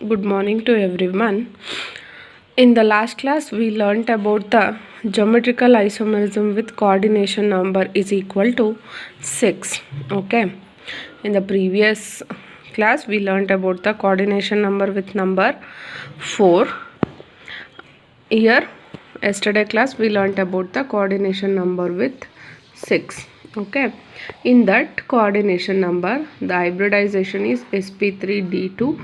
Good morning to everyone. In the last class, we learnt about the geometrical isomerism with coordination number is equal to 6. Okay. In the previous class, we learnt about the coordination number with number 4. Here, yesterday class, we learnt about the coordination number with 6. Okay. In that coordination number, the hybridization is sp3d2,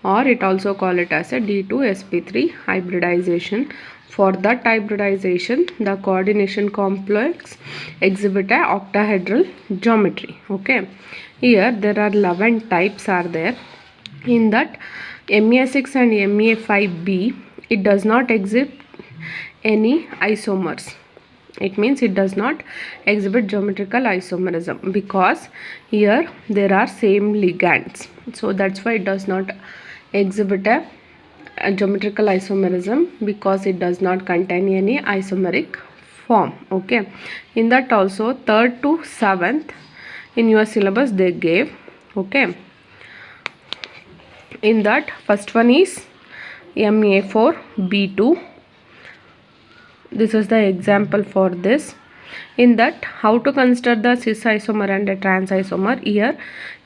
or it also call it as a d2sp3 hybridization. For that hybridization, the coordination complex exhibit a octahedral geometry. Okay. Here there are 11 types are there. In that MA6 and MA5B, it does not exhibit any isomers. It means it does not exhibit geometrical isomerism because here there are same ligands. So that's why it does not exhibit a geometrical isomerism, because it does not contain any isomeric form. Okay. In that also 3rd to 7th in your syllabus they gave. Okay. In that first one is MA4B2. This is the example for this. In that, how to consider the cis isomer and a trans isomer. Here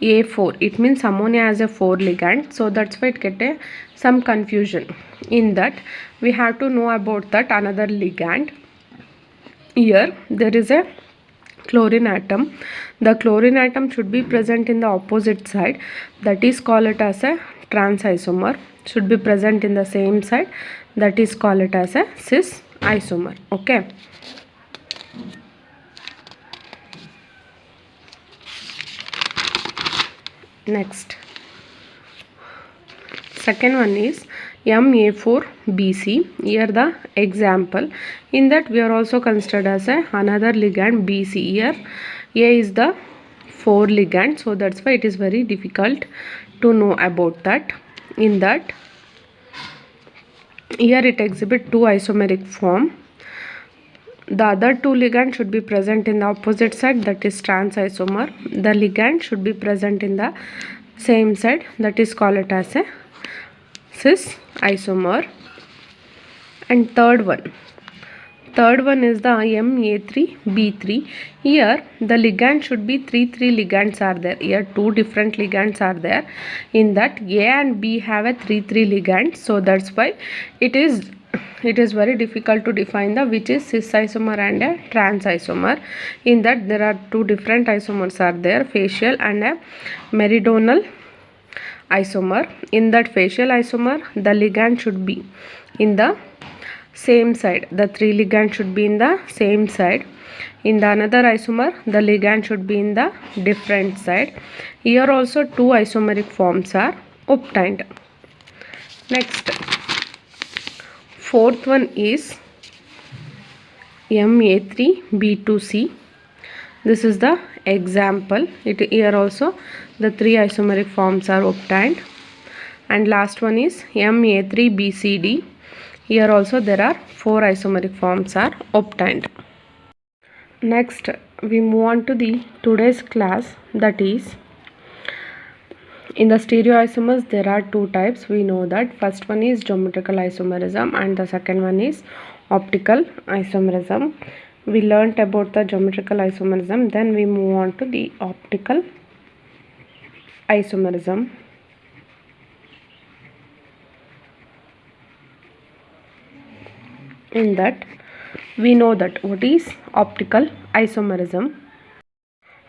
A4, it means ammonia has a 4 ligand, so that's why it get some confusion. In that, we have to know about that another ligand. Here there is a chlorine atom. The chlorine atom should be present in the opposite side, that is call it as a trans isomer. Should be present in the same side, that is call it as a cis isomer. Okay. Next, second one is MA4BC. Here the example. In that we are also considered as another ligand BC. Here A is the 4 ligand, so that's why it is very difficult to know about that. In that, here it exhibits 2 isomeric form. The other 2 ligands should be present in the opposite side, that is trans isomer. The ligand should be present in the same side, that is called it as a cis isomer. And third one is the MA3B3. Here the ligand should be 3 ligands are there. Here 2 different ligands are there. In that A and B have a 3 ligands, so that's why it is very difficult to define the which is cis isomer and a trans isomer. In that there are 2 different isomers are there, facial and a meridional isomer. In that facial isomer, the ligand should be in the same side. The 3 ligand should be in the same side. In the another isomer, the ligand should be in the different side. Here also 2 isomeric forms are obtained. Next, fourth one is MA3B2C. This is the example. Here also the 3 isomeric forms are obtained. And last one is MA3BCD. Here also there are 4 isomeric forms are obtained. Next, we move on to the today's class, that is in the stereoisomers there are 2 types. We know that first one is geometrical isomerism and the second one is optical isomerism. We learnt about the geometrical isomerism, then we move on to the optical isomerism. In that, we know that what is optical isomerism.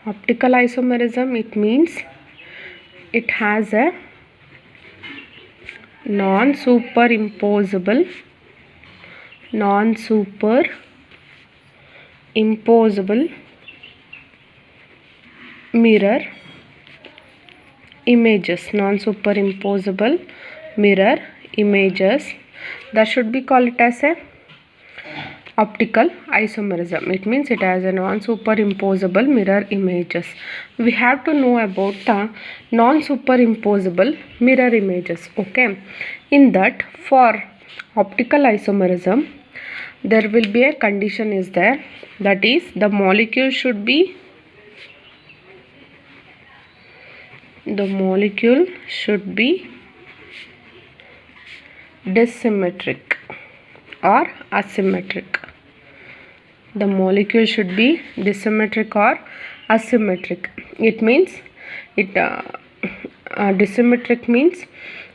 Optical isomerism, it means it has a non-superimposable mirror images. Non-superimposable mirror images, that should be called as a optical isomerism. It means it has a non-superimposable mirror images. We have to know about the non-superimposable mirror images. Okay. In that, for optical isomerism, there will be a condition is there, that is the molecule should be dissymmetric or asymmetric. The molecule should be dissymmetric or asymmetric. It means dissymmetric means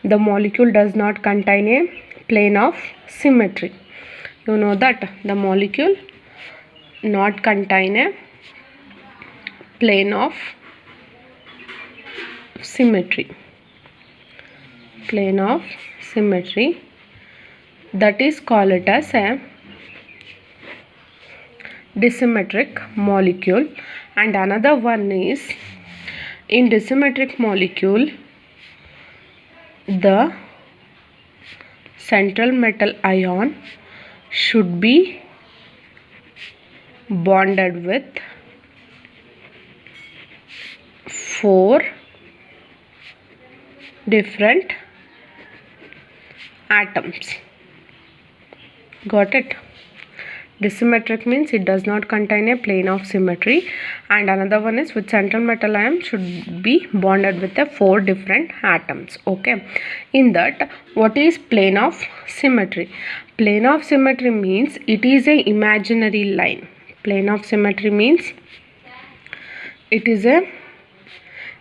the molecule does not contain a plane of symmetry. You know that the molecule not contain a plane of symmetry. Plane of symmetry, that is called it as a dissymmetric molecule. And another one is, in dissymmetric molecule, the central metal ion should be bonded with 4 different atoms. Got it? Dissymmetric means it does not contain a plane of symmetry, and another one is with central metal ion should be bonded with the 4 different atoms. Okay, in that, what is plane of symmetry? Plane of symmetry means it is a imaginary line. Plane of symmetry means it is a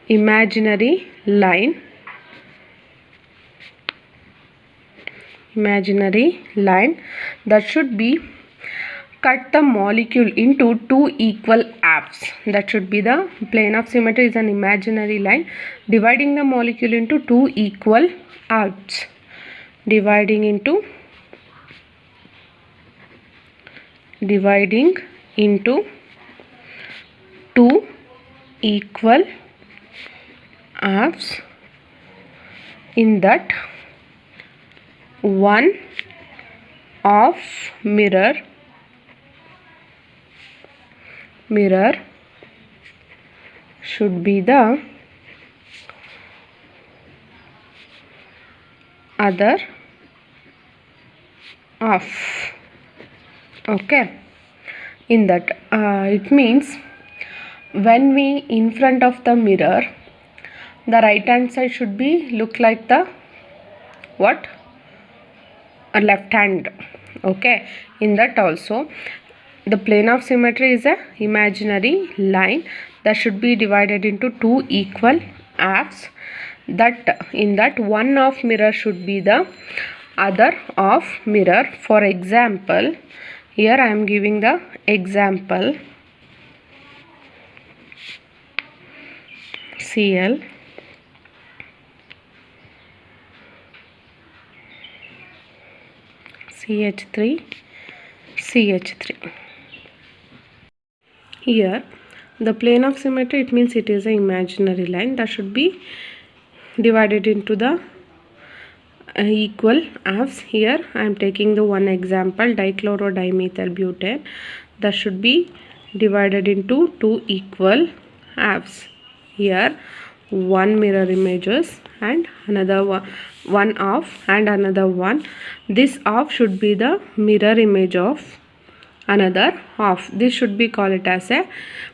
imaginary line. Imaginary line that should be cut the molecule into 2 equal halves. That should be the plane of symmetry is an imaginary line dividing the molecule into 2 equal halves. Dividing into 2 equal halves. In that, one of mirror should be the other half. Okay, in that it means when we in front of the mirror, the right hand side should be look like the what? A left hand. Okay, in that also the plane of symmetry is a imaginary line that should be divided into 2 equal halves. That in that one of mirror should be the other of mirror. For example, here I am giving the example Cl CH3 CH3. Here the plane of symmetry, it means it is an imaginary line that should be divided into the equal halves. Here I am taking the one example, dichlorodimethyl butane, that should be divided into 2 equal halves. Here one mirror images and another one half and another one. This half should be the mirror image of another half. This should be called it as a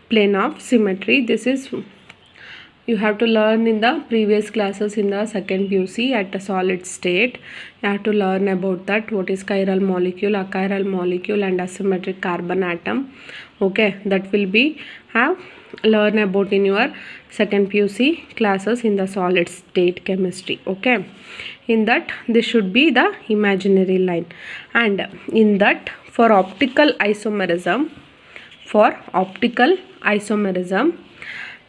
plane of symmetry. This is you have to learn in the previous classes in the second PUC at a solid state. You have to learn about that, what is chiral molecule, achiral molecule and asymmetric carbon atom. Okay, that will be have learn about in your second PUC classes in the solid state chemistry. Okay, in that this should be the imaginary line, and in that for optical isomerism,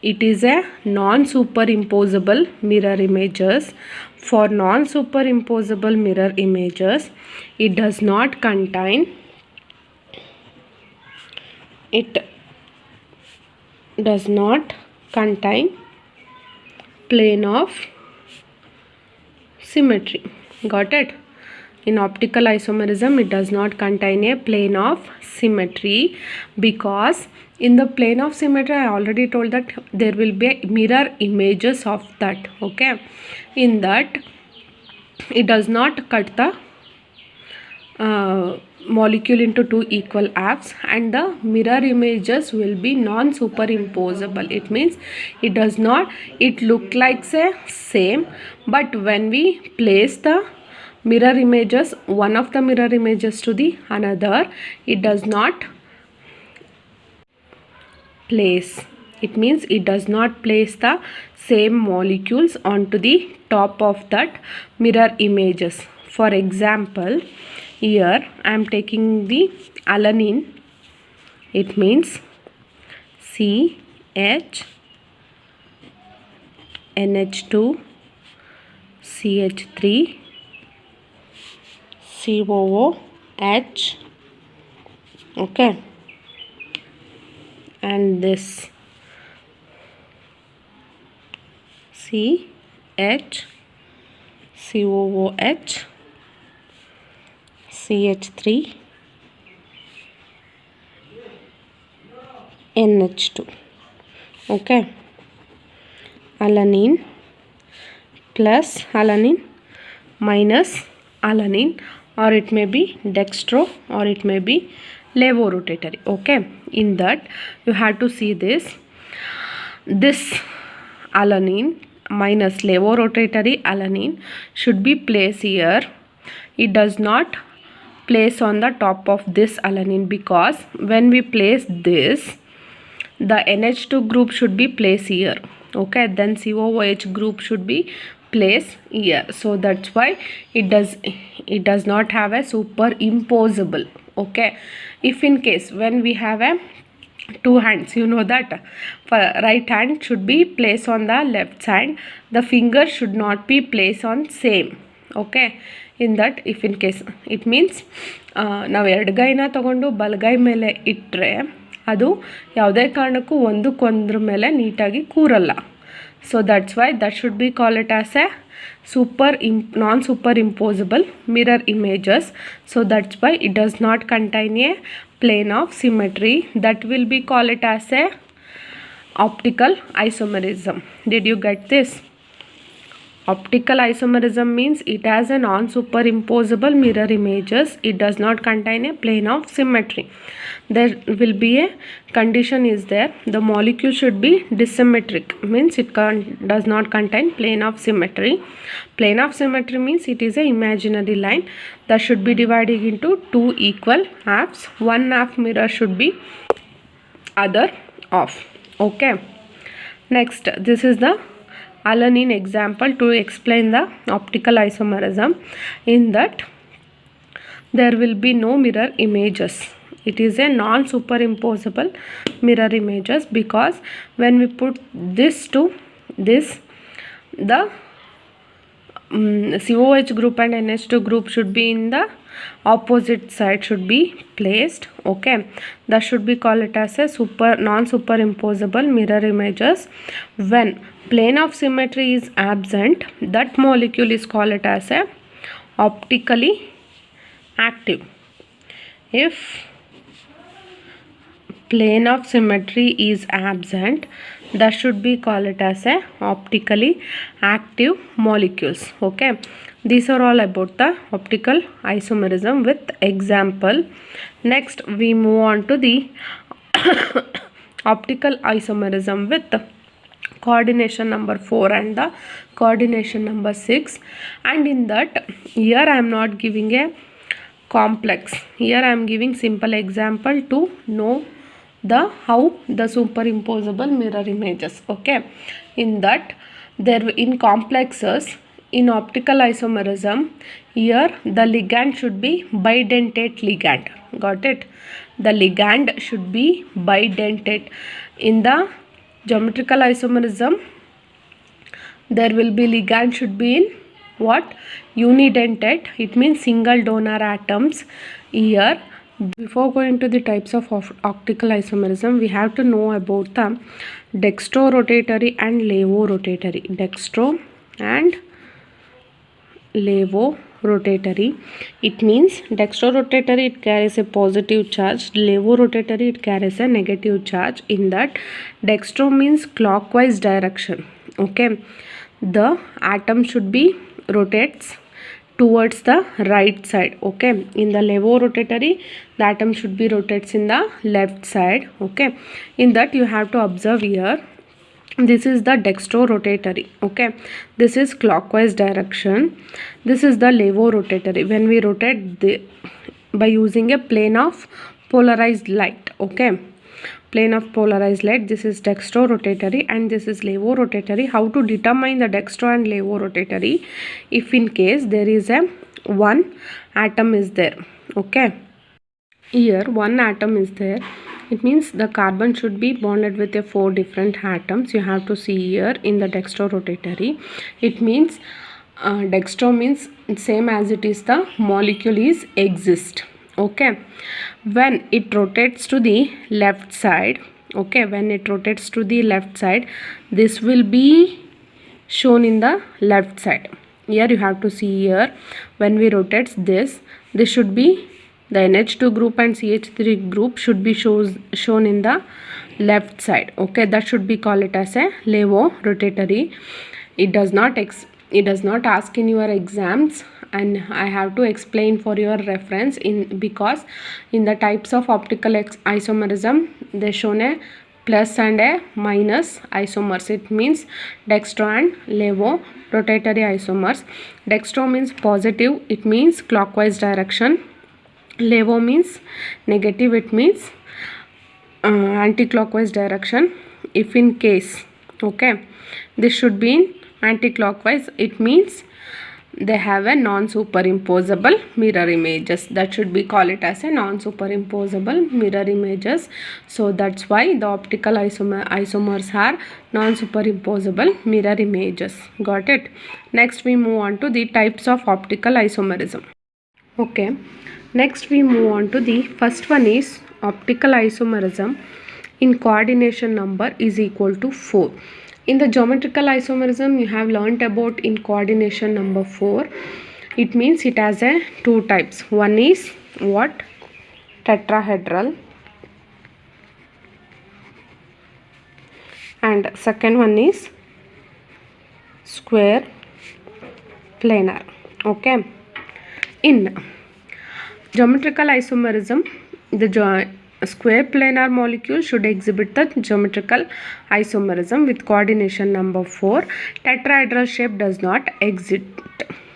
it is a non-superimposable mirror images. For non-superimposable mirror images, it does not contain plane of symmetry. Got it? In optical isomerism, it does not contain a plane of symmetry, because in the plane of symmetry I already told that there will be mirror images of that. Okay, in that it does not cut the molecule into 2 equal halves, and the mirror images will be non-superimposable. It means it does not, it look like say same, but when we place the mirror images, one of the mirror images to the another, it does not place. It means it does not place the same molecules onto the top of that mirror images. For example, here I am taking the alanine. It means CH NH2 CH3 COOH, okay, and this CH COOH CH3 NH2, okay, alanine plus alanine minus alanine, or it may be dextro or it may be levorotatory, okay. In that you have to see this alanine minus levorotatory alanine should be placed here. It does not place on the top of this alanine, because when we place this, the NH2 group should be placed here, okay, then COOH group should be placed here. So that's why it does not have a superimposable, okay. If in case when we have a two hands, you know that for right hand should be placed on the left side, the finger should not be placed on same, okay. In that, if in case, it means ನಾವು ಎಡಗೈನ ತಗೊಂಡು ಬಲಗೈ ಮೇಲೆ ಇಟ್ಟರೆ ಅದು ಯಾವುದೇ ಕಾರಣಕ್ಕೂ ಒಂದಕ್ಕೊಂದ್ರ ಮೇಲೆ ನೀಟಾಗಿ ಕೂರಲ್ಲ. So that's why that should be called it as a non-superimposable mirror images. So that's why it does not contain a plane of symmetry. That will be called it as a optical isomerism. Did you get this? Optical isomerism means it has a non-superimposable mirror images. It does not contain a plane of symmetry. There will be a condition is there. The molecule should be dissymmetric, means it does not contain plane of symmetry. Plane of symmetry means it is a imaginary line that should be divided into two equal halves. One half mirror should be other off, okay. Next, this is the alanine example to explain the optical isomerism. In that, there will be no mirror images. It is a non-superimposable mirror images, because when we put this to this, the COH group and NH2 group should be in the opposite side, should be placed, okay. That should be called it as a non-superimposable mirror images. When plane of symmetry is absent, that molecule is called it as a optically active. If plane of symmetry is absent, that should be called it as a optically active molecules, okay. These are all about the optical isomerism with example. Next, we move on to the optical isomerism with coordination number 4 and the coordination number 6. And in that, here I am not giving a complex, here I am giving simple example to know the how the superimposable mirror images, okay. In that, there in complexes, in optical isomerism, here the ligand should be bidentate ligand, got it. The ligand should be bidentate. In the geometrical isomerism, there will be ligand should be in what? Unidentate. It means single donor atoms. Here, before going to the types of optical isomerism, we have to know about the dextrorotatory and levorotatory. Dextro and levorotatory. It means dextrorotatory, it carries a positive charge, levorotatory, it carries a negative charge. In that, dextro means clockwise direction, okay. The atom should be rotates towards the right side, okay. In the levorotatory, the atom should be rotates in the left side, okay. In that, you have to observe here, This is the dextrorotatory. Okay, this is clockwise direction. This is the levorotatory. When we rotate by using a plane of polarized light. Okay, plane of polarized light. This is dextrorotatory and this is levorotatory. How to determine the dextro and levorotatory? If in case there is a one atom is there. Okay, here one atom is there, it means the carbon should be bonded with a 4 different atoms. You have to see here in the dextrorotatory. It means dextro means same as it is the molecule is exist. Okay, when it rotates to the left side, okay, when it rotates to the left side, this will be shown in the left side. Here you have to see here, when we rotate this should be the NH2 group and CH3 group should be shown in the left side. Okay, that should be called it as a levorotatory. It does not ask in your exams, and I have to explain for your reference because in the types of optical isomerism they shown a plus and a minus isomers. It means dextro and levorotatory isomers. Dextro means positive, it means clockwise direction. Levo means negative, it means anti-clockwise direction. If in case, okay, this should be in anti-clockwise, it means they have a non-superimposable mirror images. That should be called it as a non-superimposable mirror images. So that's why the optical isomers are non-superimposable mirror images. Got it? Next we move on to the types of optical isomerism. Okay, next we move on to the first one is optical isomerism in coordination number is equal to 4. In the geometrical isomerism you have learnt about in coordination number 4. It means it has a two types. One is what? Tetrahedral, and second one is square planar. Okay, in geometrical isomerism, the square planar molecule should exhibit the geometrical isomerism with coordination number 4. Tetrahedral shape does not exist.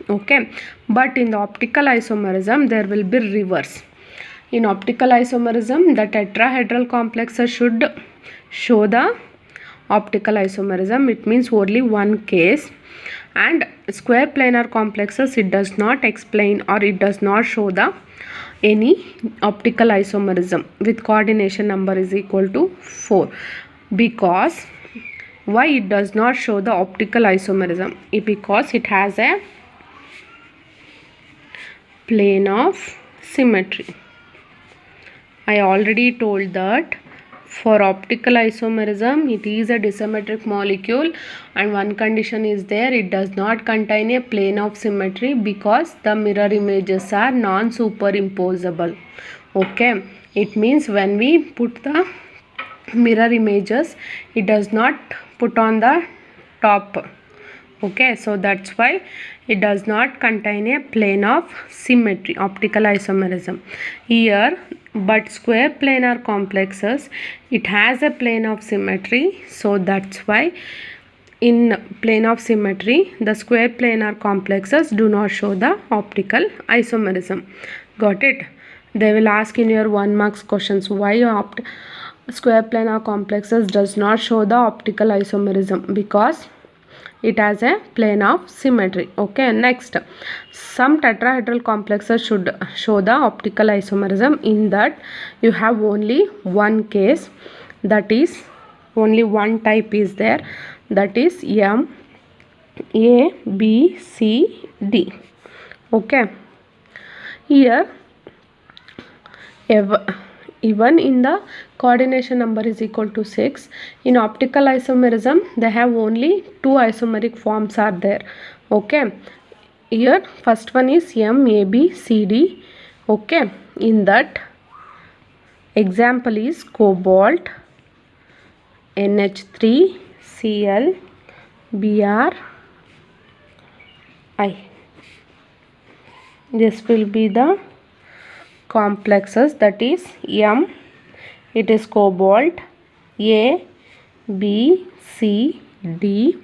Okay, but in the optical isomerism there will be reverse. In optical isomerism the tetrahedral complexes should show the optical isomerism. It means only one case. And square planar complexes, it does not explain or it does not show the any optical isomerism with coordination number is equal to 4. Because why it does not show the optical isomerism? Because it has a plane of symmetry. I already told that for optical isomerism it is a disymmetric molecule, and one condition is there, it does not contain a plane of symmetry because the mirror images are non-superimposable. Okay, it means when we put the mirror images it does not put on the top. Okay, so that's why it does not contain a plane of symmetry, optical isomerism here. But square planar complexes, it has a plane of symmetry, so that's why in plane of symmetry the square planar complexes do not show the optical isomerism. Got it? They will ask in your 1 marks questions why square planar complexes does not show the optical isomerism, because it has a plane of symmetry. Okay, next, some tetrahedral complexes should show the optical isomerism. In that you have only one case, that is only one type is there, that is M, A, B, C, D. Okay, here even in the coordination number is equal to 6, in optical isomerism they have only two isomeric forms are there. Okay, here first one is M, A, B, C, D. Okay, in that example is cobalt, NH3, Cl, Br, I. This will be the complexes, that is M, it is cobalt, A, B, C, D.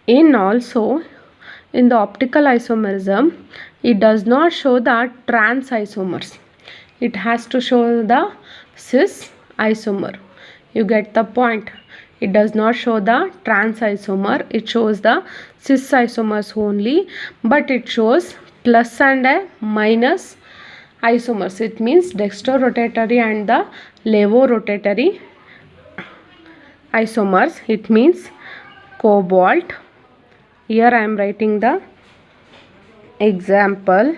In the optical isomerism, it does not show the trans isomers. It has to show the cis isomer. You get the point. It does not show the trans isomer. It shows the cis isomers only, but it shows plus and a minus isomers. It means dextrorotatory and the levorotatory isomers. It means cobalt. Here I am writing the example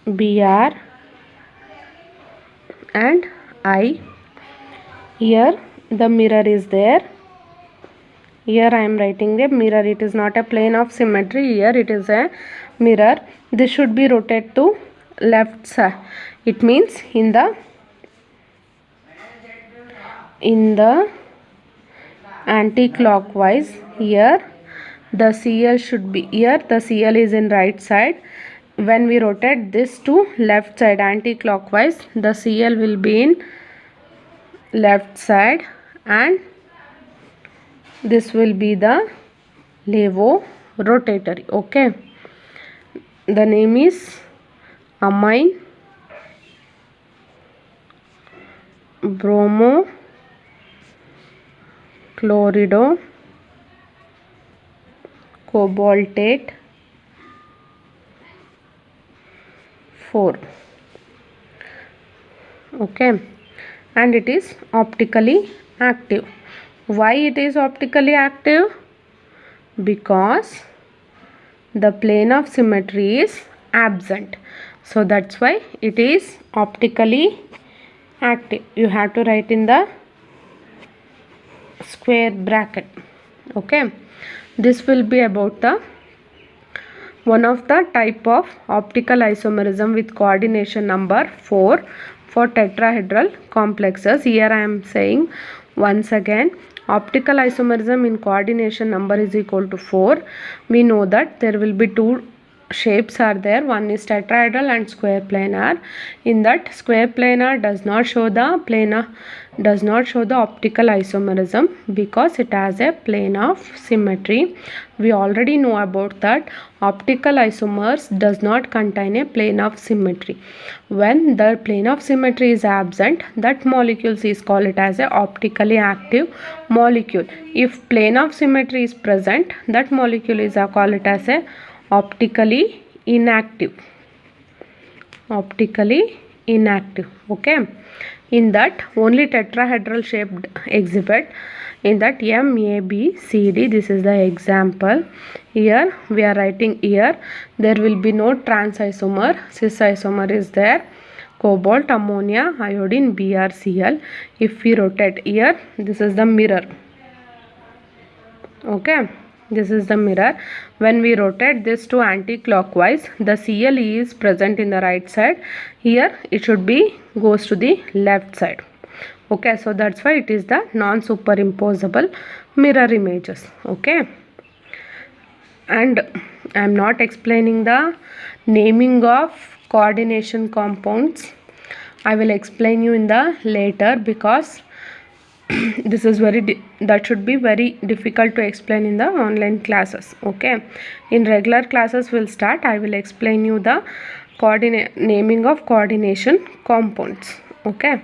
Br and I. Here the mirror is there. Here I am writing the mirror. It is not a plane of symmetry. Here it is a mirror. This should be rotated to left side. It means in the anti-clockwise. Here the CL should be here. The CL is in right side. When we rotate this to left side anti-clockwise, the CL will be in left side and this will be the levorotatory. Okay, the name is amine bromo chlorido cobaltate 4. Okay, and it is optically active. Why it is optically active? Because the plane of symmetry is absent. So that's why it is optically active. You have to write in the square bracket. Okay, this will be about the one of the type of optical isomerism with coordination number 4 for tetrahedral complexes. Here I am saying once again, optical isomerism in coordination number is equal to 4. We know that there will be two shapes are there. One is tetrahedral and square planar. In that, square planar does not show the optical isomerism because it has a plane of symmetry. We already know about that. Optical isomers does not contain a plane of symmetry. When the plane of symmetry is absent, that molecule is called as a optically active molecule. If plane of symmetry is present, that molecule is called as a optically inactive. Okay, in that only tetrahedral shaped exhibit. In that M, A, B, C, D, this is the example. Here we are writing here there will be no trans isomer. Cis isomer is there, cobalt, ammonia, iodine, BrCl. If we rotate here, this is the mirror. Okay, this is the mirror. When we rotate this to anti-clockwise, the Cl is present in the right side. Here it should be goes to the left side. Okay, so that's why it is the non-superimposable mirror images. Okay, and I am not explaining the naming of coordination compounds. I will explain you in the later because this is that should be very difficult to explain in the online classes. Okay, in regular classes will start. I will explain you the naming of coordination compounds. Okay.